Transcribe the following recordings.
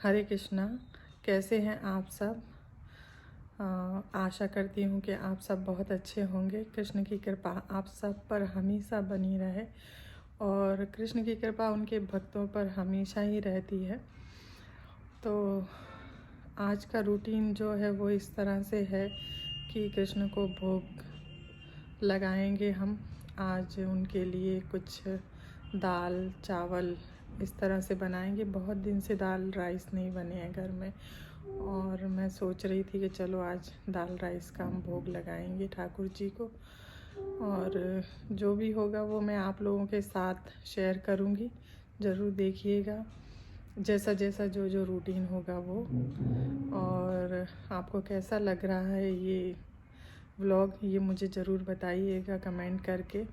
हरे कृष्णा। कैसे हैं आप सब? आशा करती हूँ कि आप सब बहुत अच्छे होंगे। कृष्ण की कृपा आप सब पर हमेशा बनी रहे और कृष्ण की कृपा उनके भक्तों पर हमेशा ही रहती है। तो आज का रूटीन जो है वो इस तरह से है कि कृष्ण को भोग लगाएंगे हम। आज उनके लिए कुछ दाल चावल इस तरह से बनाएंगे। बहुत दिन से दाल राइस नहीं बने हैं घर में और मैं सोच रही थी कि चलो आज दाल राइस का हम भोग लगाएंगे ठाकुर जी को। और जो भी होगा वो मैं आप लोगों के साथ शेयर करूँगी। ज़रूर देखिएगा जैसा जैसा जो रूटीन होगा वो। और आपको कैसा लग रहा है ये व्लॉग, ये मुझे ज़रूर बताइएगा कमेंट करके।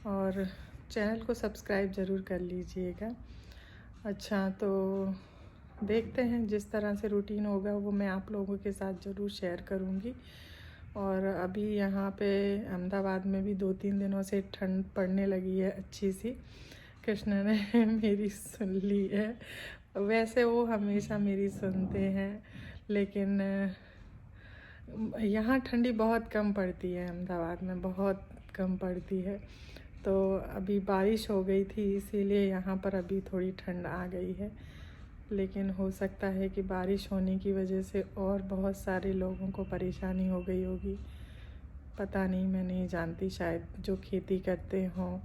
और चैनल को सब्सक्राइब ज़रूर कर लीजिएगा। अच्छा, तो देखते हैं जिस तरह से रूटीन होगा वो मैं आप लोगों के साथ ज़रूर शेयर करूँगी। और अभी यहाँ पे अहमदाबाद में भी 2-3 दिनों से ठंड पड़ने लगी है अच्छी सी। कृष्ण ने मेरी सुन ली है। वैसे वो हमेशा मेरी सुनते हैं, लेकिन यहाँ ठंडी बहुत कम पड़ती है। अहमदाबाद में बहुत कम पड़ती है। तो अभी बारिश हो गई थी इसीलिए यहाँ पर अभी थोड़ी ठंड आ गई है। लेकिन हो सकता है कि बारिश होने की वजह से और बहुत सारे लोगों को परेशानी हो गई होगी। पता नहीं, मैं नहीं जानती। शायद जो खेती करते हों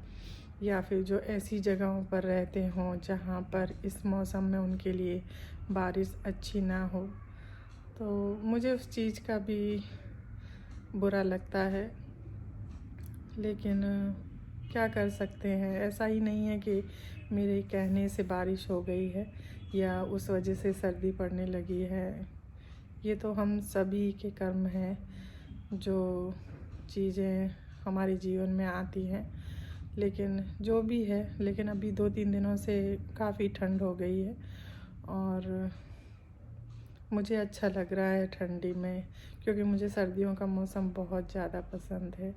या फिर जो ऐसी जगहों पर रहते हों जहाँ पर इस मौसम में उनके लिए बारिश अच्छी ना हो। तो मुझे उस चीज़ का भी बुरा लगता है, लेकिन क्या कर सकते हैं। ऐसा ही नहीं है कि मेरे कहने से बारिश हो गई है या उस वजह से सर्दी पड़ने लगी है। ये तो हम सभी के कर्म हैं, जो चीज़ें हमारे जीवन में आती हैं। लेकिन जो भी है, लेकिन अभी 2-3 दिनों से काफ़ी ठंड हो गई है और मुझे अच्छा लग रहा है ठंडी में, क्योंकि मुझे सर्दियों का मौसम बहुत ज़्यादा पसंद है।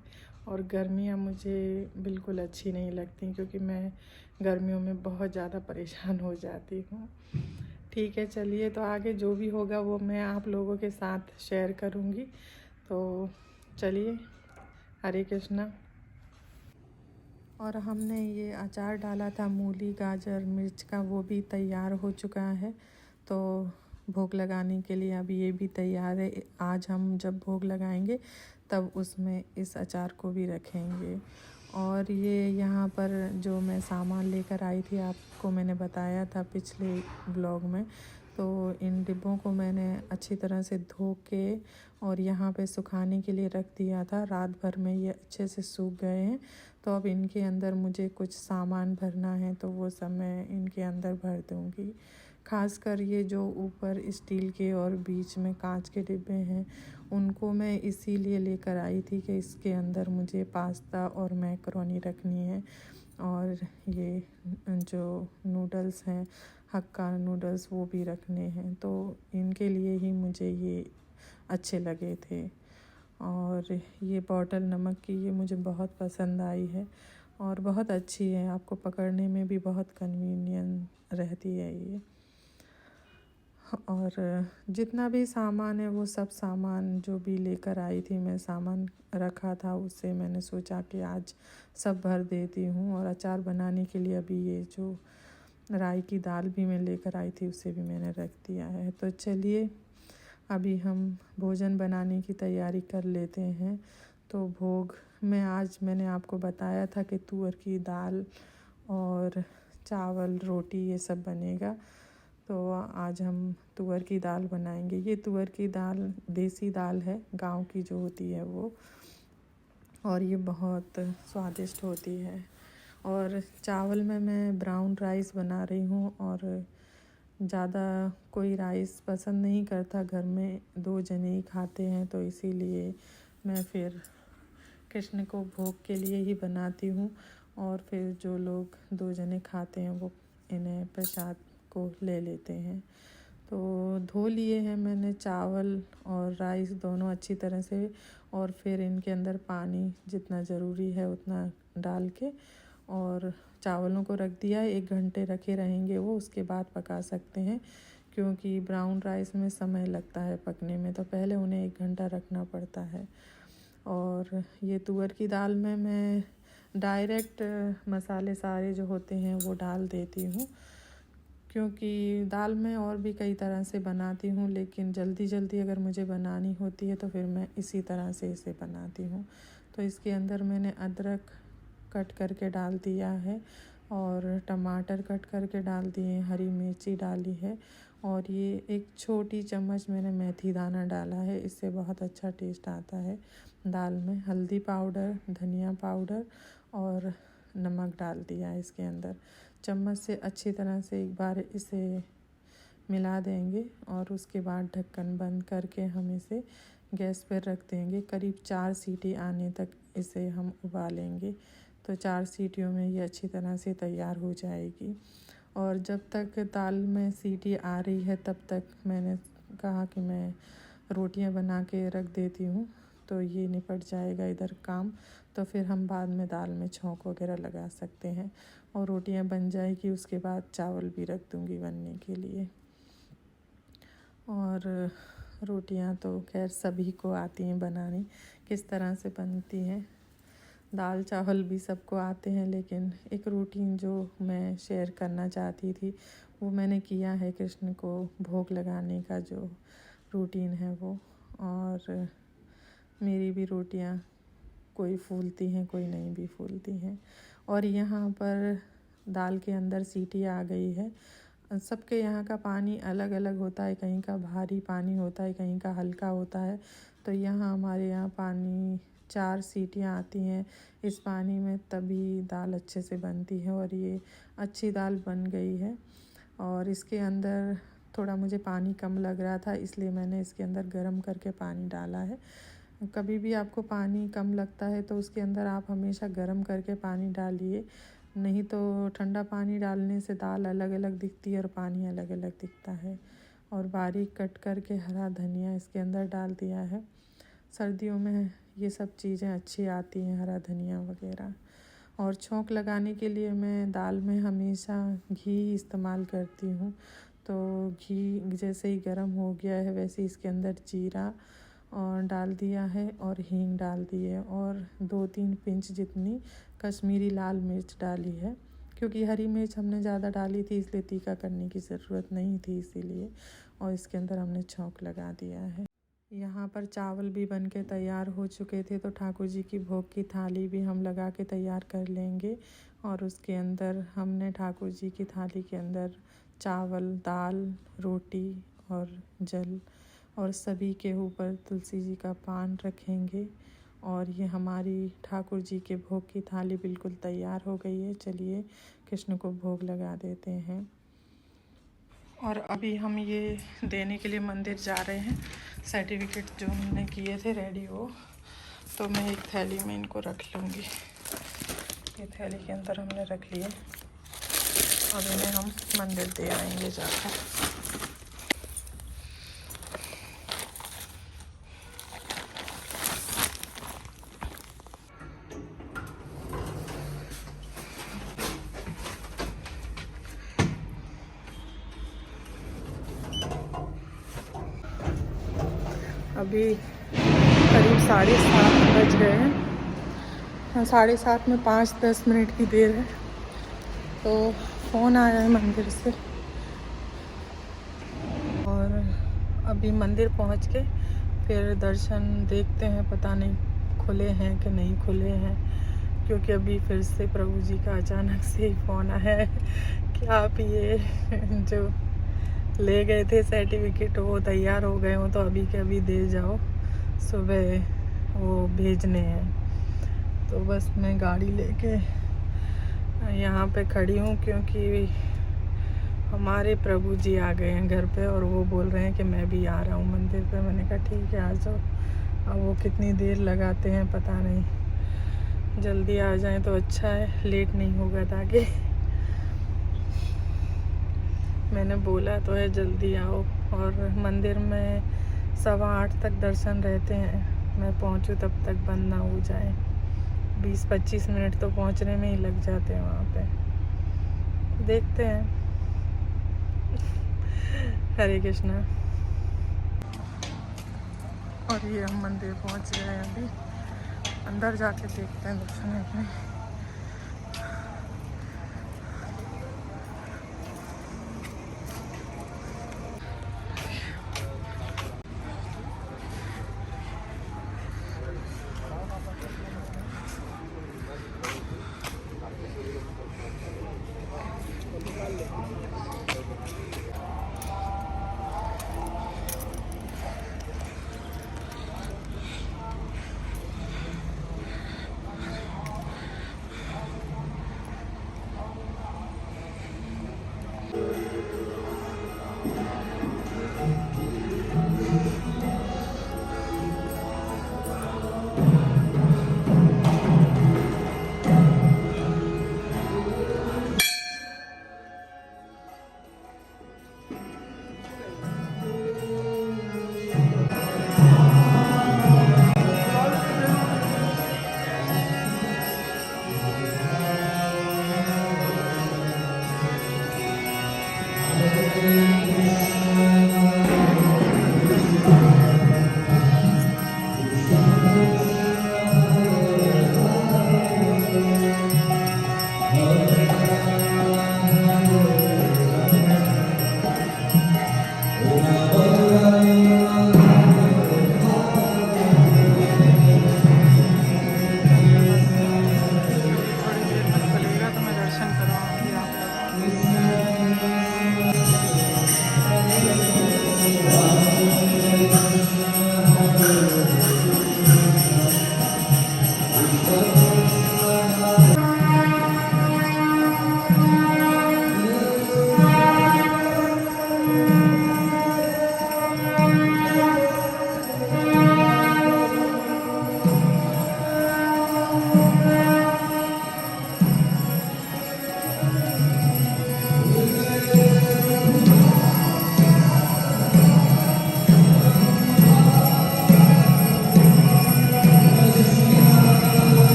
और गर्मियाँ मुझे बिल्कुल अच्छी नहीं लगती, क्योंकि मैं गर्मियों में बहुत ज़्यादा परेशान हो जाती हूँ। ठीक है, चलिए, तो आगे जो भी होगा वो मैं आप लोगों के साथ शेयर करूँगी। तो चलिए, हरे कृष्णा। और हमने ये अचार डाला था मूली गाजर मिर्च का, वो भी तैयार हो चुका है। तो भोग लगाने के लिए अब ये भी तैयार है। आज हम जब भोग लगाएंगे तब उसमें इस अचार को भी रखेंगे। और ये यहाँ पर जो मैं सामान लेकर आई थी, आपको मैंने बताया था पिछले ब्लॉग में। तो इन डिब्बों को मैंने अच्छी तरह से धो के और यहाँ पे सुखाने के लिए रख दिया था। रात भर में ये अच्छे से सूख गए हैं। तो अब इनके अंदर मुझे कुछ सामान भरना है, तो वो सब मैं इनके अंदर भर दूँगी। खासकर ये जो ऊपर स्टील के और बीच में कांच के डिब्बे हैं, उनको मैं इसीलिए लेकर आई थी कि इसके अंदर मुझे पास्ता और मैकरोनी रखनी है। और ये जो नूडल्स हैं, हक्का नूडल्स, वो भी रखने हैं। तो इनके लिए ही मुझे ये अच्छे लगे थे। और ये बॉटल नमक की, ये मुझे बहुत पसंद आई है और बहुत अच्छी है। आपको पकड़ने में भी बहुत कन्वीनियंट रहती है ये। और जितना भी सामान है वो सब सामान जो भी लेकर आई थी, मैं सामान रखा था उससे मैंने सोचा कि आज सब भर देती हूँ। और अचार बनाने के लिए अभी ये जो राई की दाल भी मैं लेकर आई थी उसे भी मैंने रख दिया है। तो चलिए, अभी हम भोजन बनाने की तैयारी कर लेते हैं। तो भोग में आज मैंने आपको बताया था कि तुअर की दाल और चावल रोटी ये सब बनेगा। तो आज हम तुअर की दाल बनाएंगे। ये तुअर की दाल देसी दाल है, गांव की जो होती है वो, और ये बहुत स्वादिष्ट होती है। और चावल में मैं ब्राउन राइस बना रही हूँ। और ज़्यादा कोई राइस पसंद नहीं करता, घर में 2 जने ही खाते हैं, तो इसीलिए मैं फिर कृष्ण को भोग के लिए ही बनाती हूँ। और फिर जो लोग 2 जने खाते हैं वो इन्हें प्रसाद को ले लेते हैं। तो धो लिए हैं मैंने चावल और राइस दोनों अच्छी तरह से, और फिर इनके अंदर पानी जितना ज़रूरी है उतना डाल के और चावलों को रख दिया है। 1 घंटे रखे रहेंगे वो, उसके बाद पका सकते हैं, क्योंकि ब्राउन राइस में समय लगता है पकने में, तो पहले उन्हें 1 घंटा रखना पड़ता है। और ये तुअर की दाल में मैं डायरेक्ट मसाले सारे जो होते हैं वो डाल देती हूँ, क्योंकि दाल में और भी कई तरह से बनाती हूँ, लेकिन जल्दी अगर मुझे बनानी होती है तो फिर मैं इसी तरह से इसे बनाती हूँ। तो इसके अंदर मैंने अदरक कट करके डाल दिया है और टमाटर कट करके डाल दिए, हरी मिर्ची डाली है और ये 1 छोटी चम्मच मैंने मेथी दाना डाला है। इससे बहुत अच्छा टेस्ट आता है दाल में। हल्दी पाउडर, धनिया पाउडर और नमक डाल दिया है इसके अंदर। चम्मच से अच्छी तरह से एक बार इसे मिला देंगे और उसके बाद ढक्कन बंद करके हम इसे गैस पर रख देंगे। करीब 4 सीटी आने तक इसे हम उबालेंगे। तो 4 सीटियों में ये अच्छी तरह से तैयार हो जाएगी। और जब तक दाल में सीटी आ रही है तब तक मैंने कहा कि मैं रोटियां बना के रख देती हूँ, तो ये निपट जाएगा इधर काम। तो फिर हम बाद में दाल में छौंक वगैरह लगा सकते हैं और रोटियां बन जाएगी। उसके बाद चावल भी रख दूँगी बनने के लिए। और रोटियां तो खैर सभी को आती हैं बनानी, किस तरह से बनती हैं। दाल चावल भी सबको आते हैं, लेकिन एक रूटीन जो मैं शेयर करना चाहती थी वो मैंने किया है। कृष्ण को भोग लगाने का जो रूटीन है वो। और मेरी भी रोटियां कोई फूलती हैं, कोई नहीं भी फूलती हैं। और यहाँ पर दाल के अंदर सीटी आ गई है। सबके यहाँ का पानी अलग अलग होता है, कहीं का भारी पानी होता है, कहीं का हल्का होता है। तो यहाँ हमारे यहाँ पानी 4 सीटियाँ आती हैं इस पानी में, तभी दाल अच्छे से बनती है। और ये अच्छी दाल बन गई है। और इसके अंदर थोड़ा मुझे पानी कम लग रहा था, इसलिए मैंने इसके अंदर गर्म करके पानी डाला है। कभी भी आपको पानी कम लगता है तो उसके अंदर आप हमेशा गर्म करके पानी डालिए, नहीं तो ठंडा पानी डालने से दाल अलग अलग दिखती है और पानी अलग अलग दिखता है। और बारीक कट करके हरा धनिया इसके अंदर डाल दिया है। सर्दियों में ये सब चीज़ें अच्छी आती हैं, हरा धनिया वगैरह। और छौंक लगाने के लिए मैं दाल में हमेशा घी इस्तेमाल करती हूँ। तो घी जैसे ही गर्म हो गया है वैसे इसके अंदर जीरा और डाल दिया है और हींग डाल दी है और 2-3 पिंच जितनी कश्मीरी लाल मिर्च डाली है, क्योंकि हरी मिर्च हमने ज़्यादा डाली थी इसलिए तीखा करने की ज़रूरत नहीं थी इसीलिए। और इसके अंदर हमने छौंक लगा दिया है। यहाँ पर चावल भी बन के तैयार हो चुके थे, तो ठाकुर जी की भोग की थाली भी हम लगा के तैयार कर लेंगे। और उसके अंदर हमने ठाकुर जी की थाली के अंदर चावल, दाल, रोटी और जल और सभी के ऊपर तुलसी जी का पान रखेंगे। और ये हमारी ठाकुर जी के भोग की थाली बिल्कुल तैयार हो गई है। चलिए कृष्ण को भोग लगा देते हैं। और अभी हम ये देने के लिए मंदिर जा रहे हैं। सर्टिफिकेट जो हमने किए थे रेडी हो, तो मैं एक थैली में इनको रख लूँगी। ये थैली के अंदर हमने रख लिए। अब इन्हें हम मंदिर दे आएंगे जाकर। अभी करीब 7:30 बज गए हैं। 7:30 में 5-10 मिनट की देर है, तो फ़ोन आया है मंदिर से। और अभी मंदिर पहुंच के फिर दर्शन देखते हैं, पता नहीं खुले हैं कि नहीं खुले हैं, क्योंकि अभी फिर से प्रभु जी का अचानक से ही फ़ोन आया है कि आप ये जो ले गए थे सर्टिफिकेट वो तैयार हो गए हो, तो अभी के अभी दे जाओ, सुबह वो भेजने हैं। तो बस मैं गाड़ी लेके यहाँ पे खड़ी हूँ, क्योंकि हमारे प्रभु जी आ गए हैं घर पे और वो बोल रहे हैं कि मैं भी आ रहा हूँ मंदिर पे। मैंने कहा ठीक है आ जाओ। अब वो कितनी देर लगाते हैं पता नहीं, जल्दी आ जाएं तो अच्छा है, लेट नहीं होगा। ताकि मैंने बोला तो है जल्दी आओ। और मंदिर में 7:15 तक दर्शन रहते हैं, मैं पहुंचूं तब तक बंद ना हो जाए। 20-25 मिनट तो पहुंचने में ही लग जाते हैं वहाँ पे। देखते हैं हरे कृष्णा। और ये हम मंदिर पहुंच गए हैं। अभी अंदर जाके देखते हैं दर्शन अपने।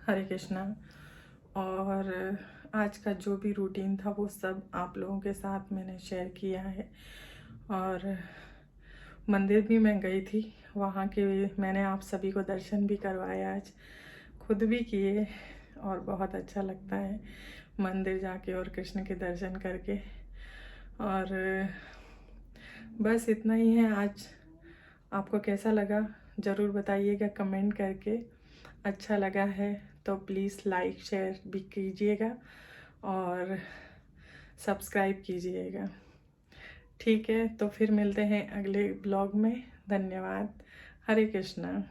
हरे कृष्णा। और आज का जो भी रूटीन था वो सब आप लोगों के साथ मैंने शेयर किया है। और मंदिर भी मैं गई थी, वहाँ के मैंने आप सभी को दर्शन भी करवाए, आज खुद भी किए। और बहुत अच्छा लगता है मंदिर जाके और कृष्ण के दर्शन करके। और बस इतना ही है आज। आपको कैसा लगा ज़रूर बताइएगा कमेंट करके। अच्छा लगा है तो प्लीज़ लाइक शेयर भी कीजिएगा और सब्सक्राइब कीजिएगा। ठीक है, तो फिर मिलते हैं अगले ब्लॉग में। धन्यवाद। हरे कृष्णा।